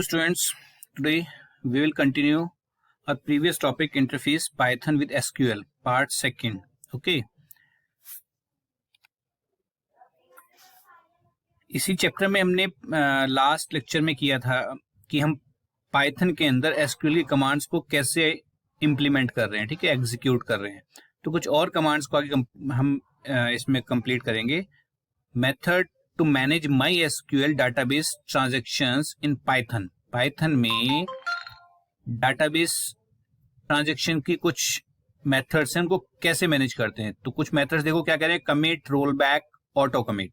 students, today we will continue our previous topic interface Python with SQL part second. Okay, इसी chapter में हमने last lecture में किया था कि हम पाइथन के अंदर एसक्यूएल की कमांड्स को कैसे इम्प्लीमेंट कर रहे हैं, ठीक है, एग्जीक्यूट कर रहे हैं। तो कुछ और कमांड्स को आगे हम इसमें कंप्लीट करेंगे। Method to manage MySQL database transactions in Python. Python में डाटाबेस ट्रांजेक्शन की कुछ मेथड्स हैं, उनको कैसे मैनेज करते हैं। तो कुछ मेथड्स देखो क्या कह रहे हैं, commit, roll back, auto commit.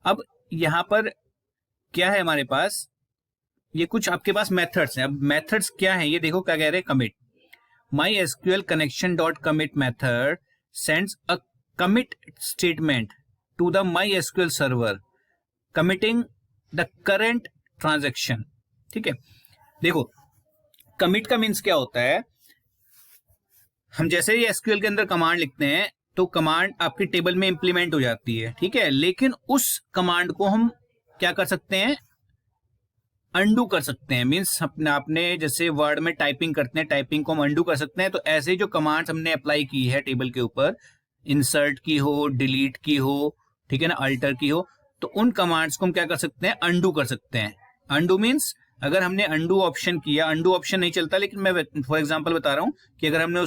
अब यहां पर क्या है हमारे पास, ये कुछ आपके पास मेथड्स हैं। अब मेथड्स क्या है ये देखो क्या कह रहे हैं, commit. My SQL connection dot commit method sends a commit statement to the MySQL server committing the current transaction। ठीक है, देखो कमिट का मीन्स क्या होता है। हम जैसे ही एसक्यूएल के अंदर कमांड लिखते हैं तो कमांड आपकी टेबल में इंप्लीमेंट हो जाती है, ठीक है, लेकिन उस कमांड को हम क्या कर सकते हैं, अंडू कर सकते हैं। मीन्स आपने जैसे वर्ड में टाइपिंग करते हैं, टाइपिंग को हम अंडू कर सकते हैं। तो ऐसे जो कमांड्स हमने अप्लाई की है टेबल के ऊपर, इंसर्ट की हो, डिलीट की हो, ठीक है ना, अल्टर की हो, तो उन कमांड्स को हम क्या कर सकते हैं, अंडू कर सकते हैं। अंडू मीन्स अगर हमने अंडू ऑप्शन किया, अंडू ऑप्शन नहीं चलता, लेकिन मैं फॉर एग्जांपल बता रहा हूं कि अगर हमने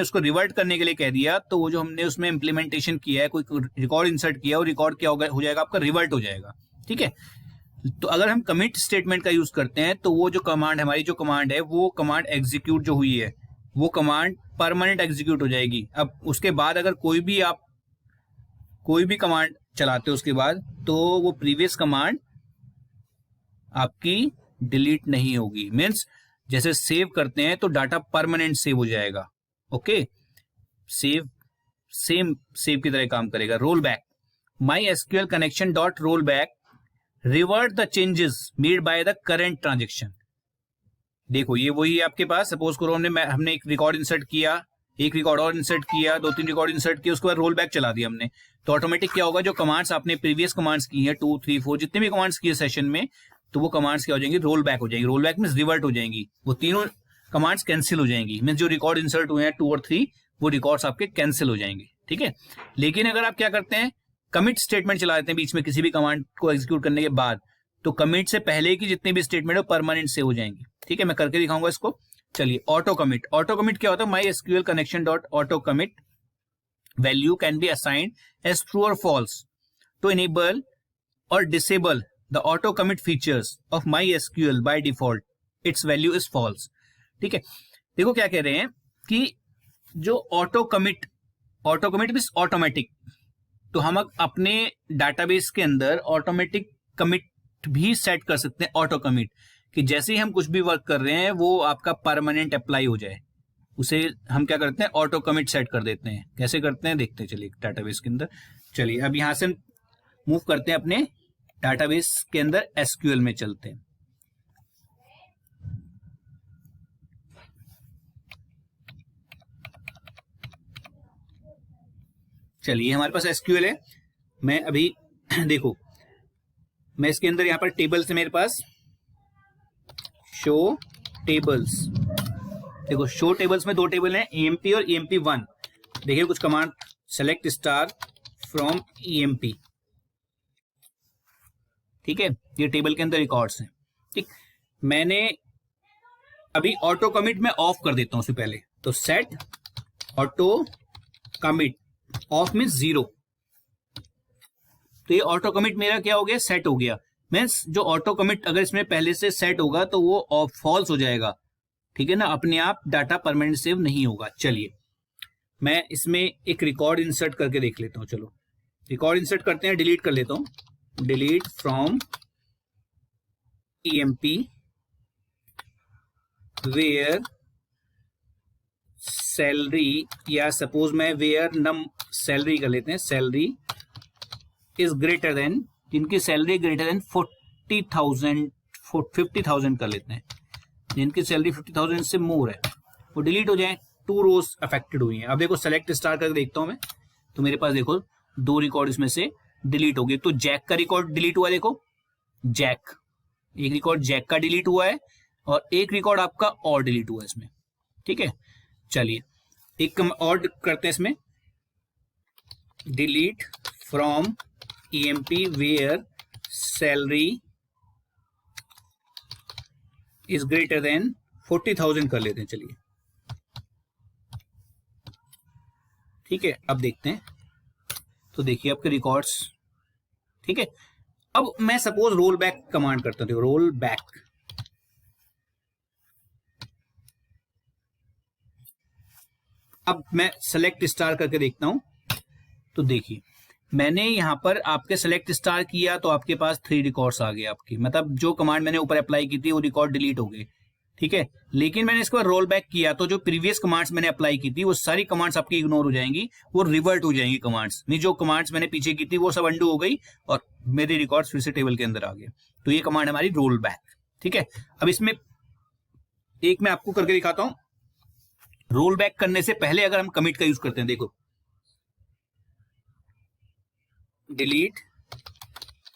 उसको रिवर्ट करने के लिए कह दिया, तो वो जो हमने उसमें इंप्लीमेंटेशन किया है, कोई रिकॉर्ड इंसर्ट किया, वो रिकॉर्ड क्या हो जाएगा, आपका रिवर्ट हो जाएगा। ठीक है, तो अगर हम कमिट स्टेटमेंट का यूज करते हैं तो वो जो कमांड, हमारी जो कमांड है, वो कमांड एग्जीक्यूट जो हुई है, वो कमांड परमानेंट एग्जीक्यूट हो जाएगी। अब उसके बाद अगर कोई भी कमांड चलाते हो उसके बाद, तो वो प्रीवियस कमांड आपकी डिलीट नहीं होगी। मीन्स जैसे सेव करते हैं तो डाटा परमानेंट सेव हो जाएगा। ओके, सेव की तरह काम करेगा। Roll back, my SQL connection dot roll back revert the changes made by the current transaction. देखो ये वही है आपके पास। सपोज करो हमने एक रिकॉर्ड इंसर्ट किया, एक रिकॉर्ड और इंसर्ट किया, 2-3 रिकॉर्ड इंसर्ट किया, उसके बाद रोल बैक चला दिया हमने, तो ऑटोमेटिक क्या होगा, जो कमांड्स आपने प्रीवियस कमांड्स की हैं, 2, 3, 4 जितने भी कमांड्स किए सेशन में, तो वो कमांड्स क्या हो जाएंगी, रोल बैक हो जाएंगी। रोल बैक मींस रिवर्ट हो जाएंगी, वो तीनों कमांड्स कैंसिल हो जाएंगी। मींस जो रिकॉर्ड इंसर्ट हुए हैं 2 और 3, वो रिकॉर्ड्स आपके कैंसिल हो जाएंगे। ठीक है, लेकिन अगर आप क्या करते हैं, कमिट स्टेटमेंट चला देते हैं बीच में किसी भी कमांड को एग्जीक्यूट करने के बाद, तो कमिट से पहले की जितनी भी स्टेटमेंट है परमानेंट सेव हो जाएंगी। ठीक है, मैं करके दिखाऊंगा इसको। चलिए, ऑटो कमिट। ऑटो कमिट क्या होता है, MySQL connection dot auto commit value can be assigned as true और फॉल्स टू इनेबल और disable the auto commit features of MySQL. By default its value is false. ठीक है, देखो क्या कह रहे हैं कि जो ऑटो कमिट मीन्स ऑटोमेटिक, तो हम अपने डाटाबेस के अंदर ऑटोमेटिक कमिट भी सेट कर सकते हैं। ऑटो कमिट कि जैसे ही हम कुछ भी वर्क कर रहे हैं वो आपका परमानेंट अप्लाई हो जाए, उसे हम क्या करते हैं, ऑटो कमिट सेट कर देते हैं। कैसे करते हैं देखते हैं, चलिए डाटाबेस के अंदर। चलिए अब यहां से मूव करते हैं, अपने डाटाबेस के अंदर एसक्यूएल में चलते हैं। चलिए हमारे पास एसक्यूएल है। मैं अभी देखो, मैं इसके अंदर यहां पर टेबल्स है मेरे पास, शो टेबल्स। देखो शो टेबल्स में 2 टेबल हैं, ईएमपी और ईएमपी1। देखिए कुछ command, select star from EMP. ठीक है, ये टेबल के अंदर रिकॉर्ड्स हैं। ठीक, मैंने अभी ऑटो कमिट में ऑफ कर देता हूं उससे पहले, तो set auto commit of means 0। तो ये ऑटो कमिट मेरा क्या हो गया, सेट हो गया। मीन्स जो ऑटो कमिट अगर इसमें पहले से सेट होगा तो वो फॉल्स हो जाएगा। ठीक है ना, अपने आप डाटा परमानेंट सेव नहीं होगा। चलिए मैं इसमें एक रिकॉर्ड इंसर्ट करके देख लेता हूं। चलो रिकॉर्ड इंसर्ट करते हैं, डिलीट कर लेता हूं। Delete from EMP where salary, या सपोज मैं वेयर नम सैलरी कर लेते हैं, सैलरी इज ग्रेटर देन, जिनकी सैलरी ग्रेटर देन 50,000 कर लेते हैं, जिनकी सैलरी 50,000 से मोर है वो डिलीट हो जाए। 2 रोज अफेक्टेड हुई हैं। अब देखो सेलेक्ट स्टार करके देखता हूं मैं, तो मेरे पास देखो 2 रिकॉर्ड इसमें से डिलीट हो गए। तो जैक का रिकॉर्ड डिलीट हुआ, देखो जैक, एक रिकॉर्ड जैक का डिलीट हुआ है और एक रिकॉर्ड आपका और डिलीट हुआ है इसमें, ठीक है। चलिए एक और करते हैं इसमें, delete from EMP where salary is greater than 40,000 कर लेते हैं। चलिए ठीक है, अब देखते हैं। तो देखिए आपके रिकॉर्ड्स, ठीक है। अब मैं सपोज रोल बैक कमांड करता हूं, रोल बैक, अब मैं सेलेक्ट स्टार करके देखता हूं। तो देखिए मैंने यहां पर आपके सेलेक्ट स्टार किया तो आपके पास 3 रिकॉर्ड्स आ गए आपकी, मतलब जो कमांड मैंने ऊपर अप्लाई की थी वो रिकॉर्ड डिलीट हो गए, ठीक है। लेकिन मैंने इसके बाद रोल बैक किया तो जो प्रीवियस कमांड्स मैंने अप्लाई की थी वो सारी कमांड्स आपकी इग्नोर हो जाएंगी, वो रिवर्ट हो जाएंगी कमांड्स में। जो कमांड्स मैंने पीछे की थी वो सब अंडू हो गई और मेरे रिकॉर्ड्स फिर से टेबल के अंदर आ गए। तो ये कमांड हमारी रोल बैक, ठीक है। अब इसमें एक मैं आपको करके दिखाता हूं। रोल बैक करने से पहले अगर हम कमिट का यूज करते हैं, देखो delete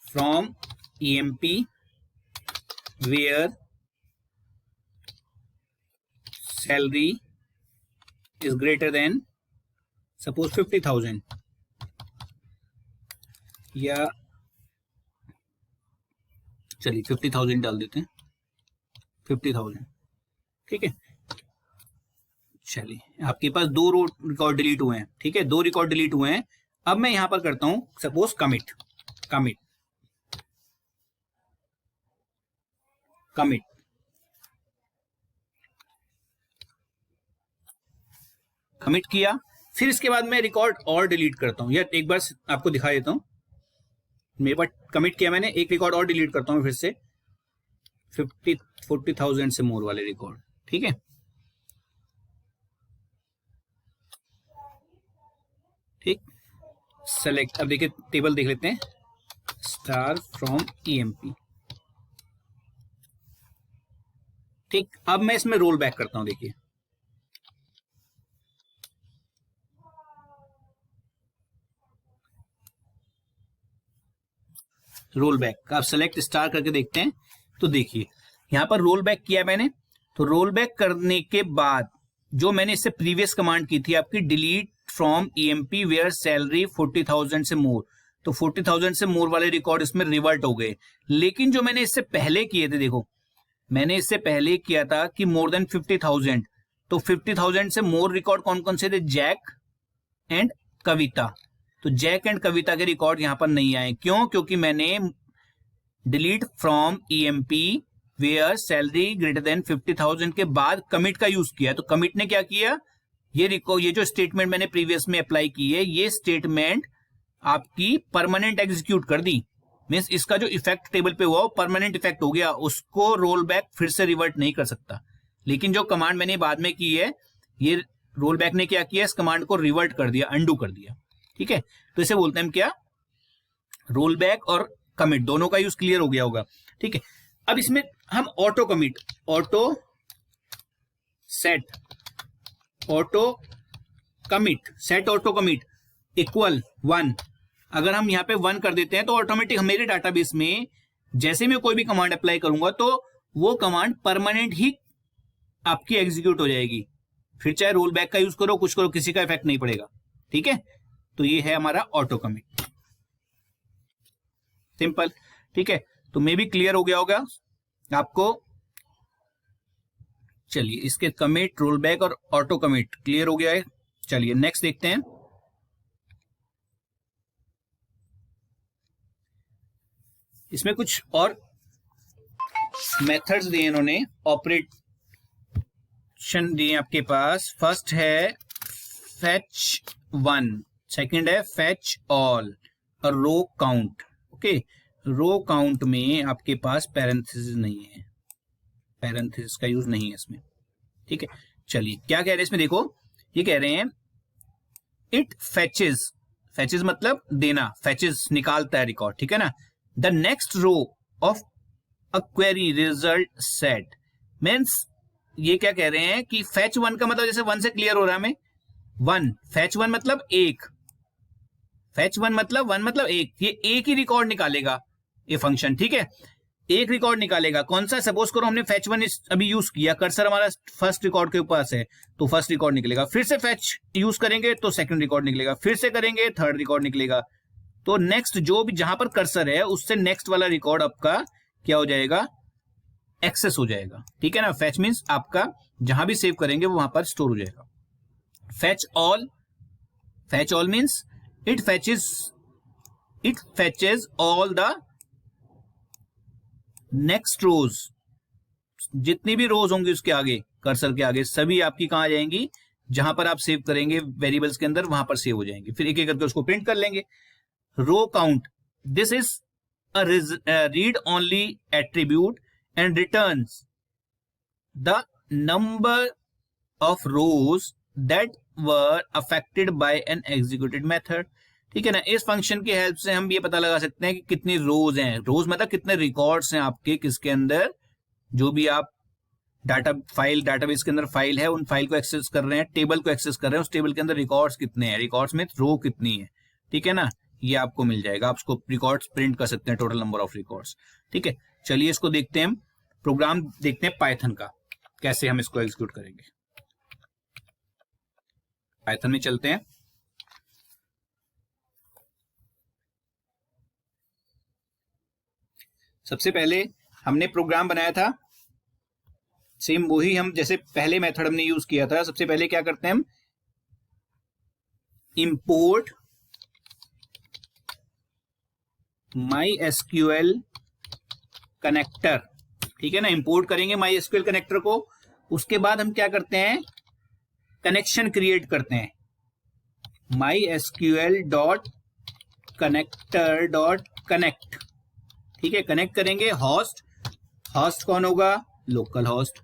from EMP where salary is greater than suppose 50,000 या चलिए 50,000 डाल देते हैं, 50,000, ठीक है। चलिए आपके पास 2 रिकॉर्ड डिलीट हुए हैं, ठीक है, 2 रिकॉर्ड डिलीट हुए हैं। अब मैं यहां पर करता हूं suppose commit, commit commit commit किया, फिर इसके बाद मैं रिकॉर्ड और डिलीट करता हूं, या एक बार आपको दिखा देता हूं। मेरे पास कमिट किया मैंने, एक रिकॉर्ड और डिलीट करता हूं फिर से 40,000 से मोर वाले रिकॉर्ड, ठीक है। ठीक, सेलेक्ट, अब देखिए टेबल देख लेते हैं, स्टार फ्रॉम ईएमपी, ठीक। अब मैं इसमें रोल बैक करता हूं, देखिए रोल बैक, आप सेलेक्ट स्टार करके देखते हैं। तो देखिए यहां पर रोल बैक किया मैंने, तो रोल बैक करने के बाद जो मैंने इससे प्रीवियस कमांड की थी आपकी, delete from EMP where salary 40,000 से मोर, तो 40,000 से मोर वाले रिकॉर्ड इसमें रिवर्ट हो गए। लेकिन जो मैंने इससे पहले किए थे, देखो मैंने इससे पहले किया था कि मोर देन 50,000, तो 50,000 से मोर रिकॉर्ड कौन कौन से थे, जैक एंड कविता। तो जैक एंड कविता के रिकॉर्ड यहां पर नहीं आए, क्यों? क्योंकि मैंने delete from EMP where salary greater than 50,000 के बाद कमिट का यूज किया। तो कमिट ने क्या किया, ये जो स्टेटमेंट मैंने प्रीवियस में अप्लाई की है, ये स्टेटमेंट आपकी परमानेंट एग्जीक्यूट कर दी, मींस इसका जो इफेक्ट टेबल पे हुआ वो परमानेंट इफेक्ट हो गया, उसको रोल बैक फिर से रिवर्ट नहीं कर सकता। लेकिन जो कमांड मैंने बाद में की है, ये रोल बैक ने क्या किया, इस कमांड को रिवर्ट कर दिया, अंडू कर दिया, ठीक है। तो इसे बोलते हैं हम क्या, रोल बैक और कमिट, दोनों का यूज क्लियर हो गया होगा, ठीक है। अब इसमें हम auto commit, auto set, auto commit, set auto commit equal 1, अगर हम यहाँ पे 1 कर देते हैं तो ऑटोमेटिक मेरे डाटाबेस में जैसे मैं कोई भी कमांड अप्लाई करूंगा तो वो कमांड परमानेंट ही आपकी एग्जीक्यूट हो जाएगी, फिर चाहे रोल बैक का यूज करो, कुछ करो, किसी का इफेक्ट नहीं पड़ेगा, ठीक है। तो ये है हमारा ऑटो कमिट, सिंपल, ठीक है। तो मे भी क्लियर हो गया होगा आपको। चलिए इसके कमिट, रोल बैक और ऑटो कमिट क्लियर हो गया है। चलिए नेक्स्ट देखते हैं। इसमें कुछ और मेथड्स दिए इन्होंने, ऑपरेशन दिए आपके पास। फर्स्ट है फेच 1, सेकंड है फेच ऑल और row count, okay. Row count में आपके पास पैरेंथेसिस नहीं है, पैरेंथेसिस का यूज नहीं है इसमें, ठीक है। चलिए क्या कह रहे हैं इसमें, देखो ये कह रहे हैं इट फेचेस, फेचेस मतलब देना, फेचेस निकालता है रिकॉर्ड, ठीक है ना, the next row of a query result set, means ये क्या कह रहे हैं कि फेच 1 का मतलब, जैसे 1 से क्लियर हो रहा है हमें, 1 फेच 1 मतलब एक, फेच 1 मतलब 1 मतलब एक, ये एक ही रिकॉर्ड निकालेगा ये फंक्शन, ठीक है। एक रिकॉर्ड निकालेगा। कौन सा? सपोज करो हमने fetch 1 अभी यूज किया, कर्सर हमारा फर्स्ट रिकॉर्ड के ऊपर है तो फर्स्ट रिकॉर्ड निकलेगा। फिर से fetch यूज करेंगे तो सेकंड रिकॉर्ड निकलेगा, फिर से करेंगे थर्ड रिकॉर्ड निकलेगा। तो नेक्स्ट जो भी जहां पर कर्सर है उससे नेक्स्ट वाला रिकॉर्ड आपका क्या हो जाएगा? एक्सेस हो जाएगा। ठीक है ना। fetch मीन्स आपका जहां भी सेव करेंगे वो वहां पर स्टोर हो जाएगा। fetch all means it fetches all the next rows, जितनी भी रोज होंगी उसके आगे, कर्सर के आगे, सभी आपकी कहां आ जाएंगी? जहां पर आप सेव करेंगे वेरिएबल्स के अंदर वहां पर सेव हो जाएंगे। फिर एक एक करके उसको प्रिंट कर लेंगे। Row count, this is a read only attribute and returns the number of rows that were affected by an executed method. ठीक है ना। इस फंक्शन की हेल्प से हम ये पता लगा सकते हैं कि कितनी रोज हैं। रोज मतलब कितने रिकॉर्ड्स हैं आपके किसके अंदर, जो भी आप डाटाबेस के अंदर फाइल है, उन फाइल को एक्सेस कर रहे हैं, टेबल को एक्सेस कर रहे हैं, उस टेबल के अंदर रिकॉर्ड्स कितने हैं, रिकॉर्ड्स में रो कितनी है। ठीक है ना। ये आपको मिल जाएगा। आप उसको रिकॉर्ड्स प्रिंट कर सकते हैं, टोटल नंबर ऑफ रिकॉर्ड्स। ठीक है, चलिए इसको देखते हैं, प्रोग्राम देखते हैं पाइथन का, कैसे हम इसको एग्जीक्यूट करेंगे। पाइथन में चलते हैं। सबसे पहले हमने प्रोग्राम बनाया था, सेम वही हम जैसे पहले मेथड हमने यूज किया था। सबसे पहले क्या करते हैं हम? Import MySQL connector. ठीक है ना। इंपोर्ट करेंगे MySQL कनेक्टर को। उसके बाद हम क्या करते हैं? कनेक्शन क्रिएट करते हैं। MySQL dot connector dot connect. ठीक है, कनेक्ट करेंगे होस्ट। होस्ट कौन होगा? Local host.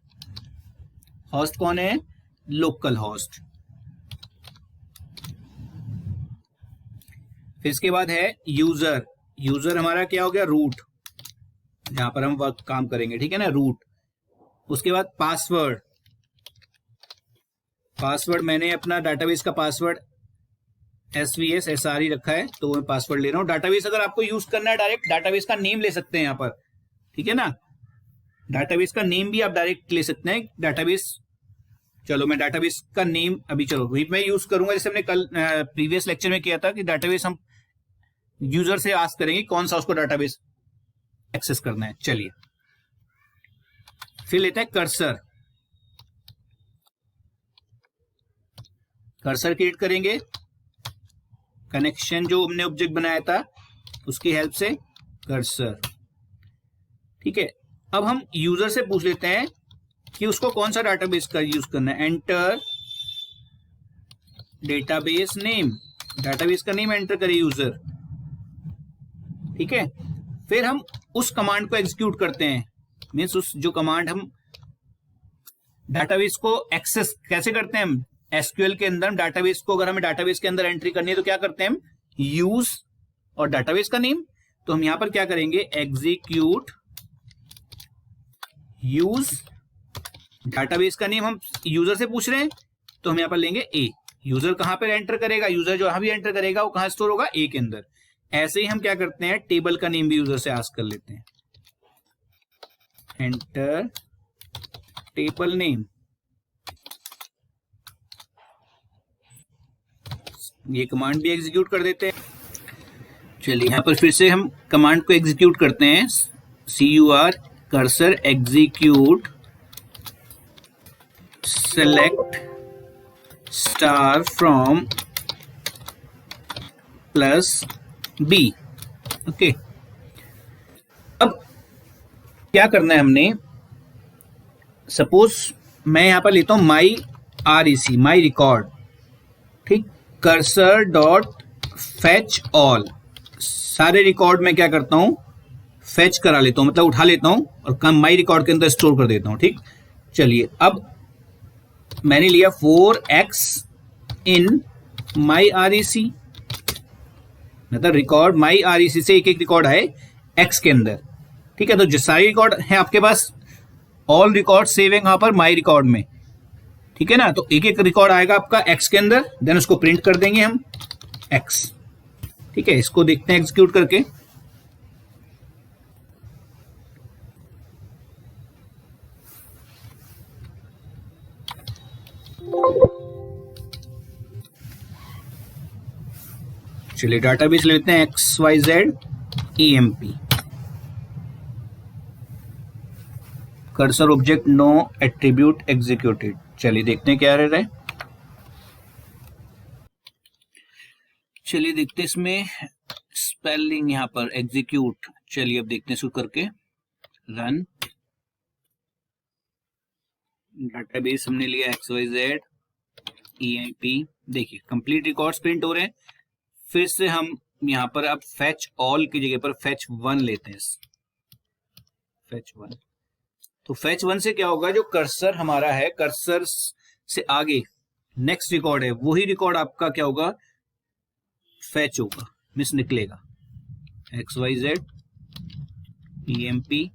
होस्ट कौन है? Local host. फिर इसके बाद है यूजर। यूजर हमारा क्या हो गया? रूट, जहां पर हम वर्क काम करेंगे। ठीक है ना, रूट। उसके बाद पासवर्ड। पासवर्ड मैंने अपना डाटाबेस का पासवर्ड SVS SRE रखा है, तो मैं पासवर्ड ले रहा हूं। डाटाबेस अगर आपको यूज करना है डायरेक्ट, डाटाबेस का नेम ले सकते हैं यहां पर। ठीक है ना, डाटाबेस का नेम भी आप डायरेक्ट ले सकते हैं। डाटाबेस, चलो मैं डाटाबेस का नेम अभी, चलो वही मैं यूज करूंगा जैसे हमने कल प्रीवियस लेक्चर में किया था कि डाटाबेस हम यूजर से आस्क करेंगे कौन सा उसको डाटाबेस एक्सेस करना है। चलिए फिर लेते हैं कर्सर। कर्सर क्रिएट करेंगे, कनेक्शन जो हमने ऑब्जेक्ट बनाया था उसकी हेल्प से कर्सर। ठीक है, अब हम यूजर से पूछ लेते हैं कि उसको कौन सा डाटाबेस का यूज करना है। एंटर डेटाबेस नेम, डाटाबेस का नेम एंटर करे यूजर। ठीक है, फिर हम उस कमांड को एग्जीक्यूट करते हैं। मीन्स उस जो कमांड हम डाटाबेस को एक्सेस कैसे करते हैं हम एसक्यूएल के अंदर, डाटाबेस को अगर हमें डाटाबेस के अंदर एंट्री करनी है तो क्या करते हैं हम? यूज और डाटाबेस का नेम। तो हम यहां पर क्या करेंगे? एग्जीक्यूट यूज डाटाबेस का नेम। हम यूजर से पूछ रहे हैं तो हम यहां पर लेंगे ए। यूजर कहां पर एंटर करेगा? यूजर जो भी एंटर करेगा वो कहां स्टोर होगा? ए के अंदर। ऐसे ही हम क्या करते हैं? टेबल का नेम भी यूजर से आस्क कर लेते हैं। Enter table name. ये कमांड भी एग्जीक्यूट कर देते हैं। चलिए यहां पर फिर से हम कमांड को एग्जीक्यूट करते हैं। CUR cursor execute select star from plus B। Okay, अब क्या करना है हमने? सपोज मैं यहां पर लेता हूं माई REC, माई रिकॉर्ड। ठीक, कर्सर डॉट फेच ऑल। सारे रिकॉर्ड में क्या करता हूं? फेच करा लेता हूं, मतलब उठा लेता हूं और माई रिकॉर्ड के अंदर स्टोर कर देता हूं। ठीक, चलिए अब मैंने लिया 4x इन माई REC, मतलब रिकॉर्ड माई REC से एक एक रिकॉर्ड आए x के अंदर। ठीक है, तो जो सारे रिकॉर्ड है आपके पास, ऑल रिकॉर्ड सेव है यहां पर माई रिकॉर्ड में। ठीक है ना, तो एक एक रिकॉर्ड आएगा आपका x के अंदर, देन उसको प्रिंट कर देंगे हम x। ठीक है, इसको देखते हैं एग्जीक्यूट करके। चलिए डाटाबेस लेते हैं XYZ EMP, cursor object no attribute executed. चलिए देखते हैं क्या रह है। चलिए देखते हैं इसमें स्पेलिंग, यहाँ पर एग्जीक्यूट। चलिए अब देखते हैं शुरू करके। रन डाटाबेस हमने लिया XYZ EMP। देखिए कंप्लीट रिकॉर्ड्स प्रिंट हो रहे हैं। फिर से हम यहाँ पर अब फैच ऑल की जगह पर फैच वन लेते हैं। फैच वन, तो फैच वन से क्या होगा, जो कर्सर हमारा है, कर्सर से आगे नेक्स्ट रिकॉर्ड है, वही रिकॉर्ड आपका क्या होगा, फैच होगा, मिस निकलेगा। XYZ EMP,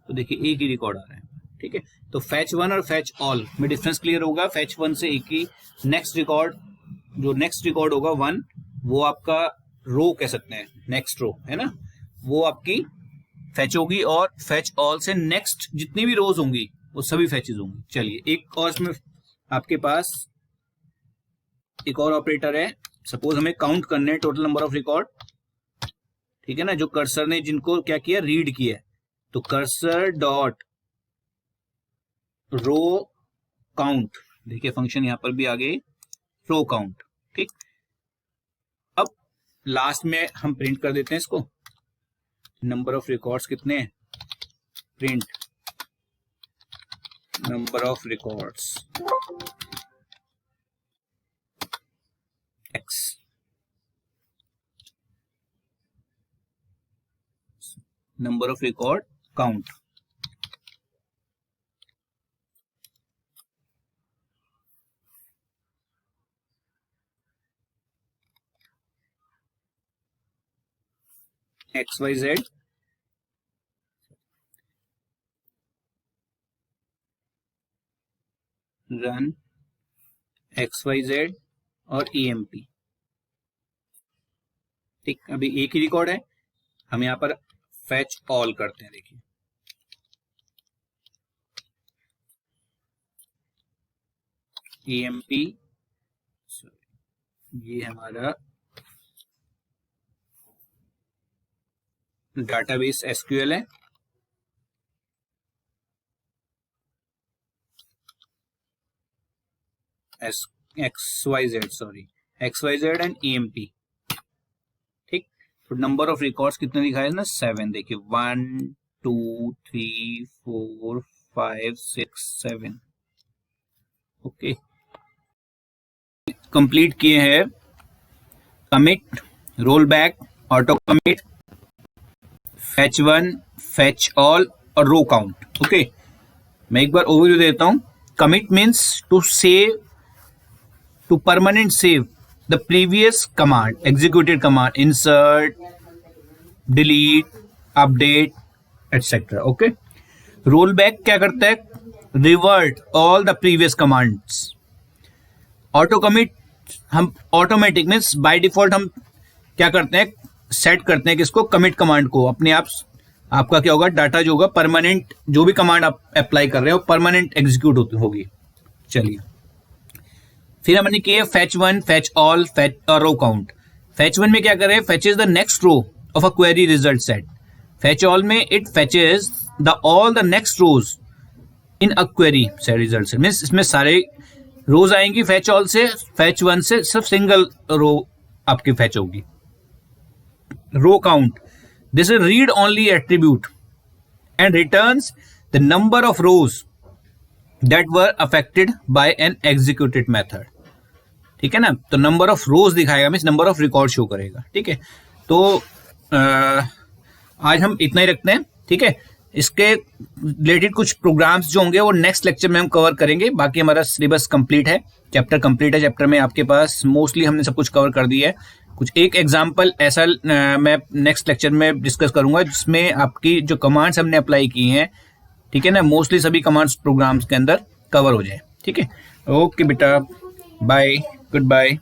तो देखिए एक ही रिकॉर्ड आ रहा है, ठीक है। तो फैच वन और फैच ऑल में डिफरेंस क्लियर होगा। फैच वन से एक ही नेक्स्ट रिकॉर्ड, जो नेक्स्ट रिकॉर्ड होगा वन, वो आपका रो कह सकते हैं, नेक्स्ट रो है ना, वो आपकी फैच होगी। और फैच ऑल से नेक्स्ट जितनी भी रोज होंगी वो सभी फैचेस होंगी। चलिए एक और इसमें आपके पास एक और ऑपरेटर है। सपोज हमें काउंट करने हैं टोटल नंबर ऑफ रिकॉर्ड, ठीक है ना, जो कर्सर ने जिनको क्या किया, रीड किया है। तो कर्सर डॉट रो काउंट, देखिए फंक्शन यहां पर भी आगे रो काउंट, ठीक। अब लास्ट में हम प्रिंट कर देते हैं इसको, नंबर ऑफ रिकॉर्ड्स कितने हैं, print number of records x, number of record count. XYZ run XYZ और EMP, ठीक। अभी एक ही रिकॉर्ड है, हम यहां पर फैच ऑल करते हैं। देखिए EMP, ये हमारा डाटाबेस SQL है, XYZ एंड EMP, ठीक। तो नंबर ऑफ रिकॉर्ड्स कितने दिखाए ना, 7। देखिए 1 2 3 4 5 6 7, ओके। कंप्लीट किए हैं commit, roll back, auto commit, fetch one, fetch all और रो काउंट, ओके। मैं एक बार ओवरव्यू देता हूं। Commit means to save, to permanent save the previous command, executed command, insert, delete, update, etc. Okay. Rollback क्या करता है, revert all the previous commands. Auto commit हम automatic means by default हम क्या करते हैं, सेट करते हैं किसको, कमिट कमांड को। अपने आप आपका क्या होगा, डाटा जो होगा परमानेंट, जो भी कमांड आप अप्लाई कर रहे हो परमानेंट एग्जीक्यूट होगी। चलिए फिर हमने किया fetch one, fetch all, fetch और रो काउंट। फैच वन में क्या करें, fetches the next row of a query result set. Fetch all में it fetches the all the next rows in a query set result set. Means इसमें सारे rows आएंगी fetch all से, fetch one से सिर्फ सिंगल रो आपकी fetch होगी। Row count, this is read only attribute and returns the number of rose that were affected by an executed method, ठीक है ना। तो नंबर ऑफ रोज दिखाएगा, means number of record show करेगा, ठीक है। तो आज हम इतना ही रखते हैं, ठीक है। इसके रिलेटेड कुछ प्रोग्राम्स जो होंगे वो नेक्स्ट लेक्चर में हम कवर करेंगे। बाकी हमारा सिलेबस कंप्लीट है, चैप्टर कंप्लीट है। चैप्टर में आपके पास मोस्टली हमने सब कुछ कवर कर दिया है। कुछ एक एग्जाम्पल ऐसा मैं नेक्स्ट लेक्चर में डिस्कस करूंगा जिसमें आपकी जो कमांड्स हमने अप्लाई की हैं, ठीक है ना, मोस्टली सभी कमांड्स प्रोग्राम्स के अंदर कवर हो जाए, ठीक है। ओके बेटा, बाय, गुड बाय।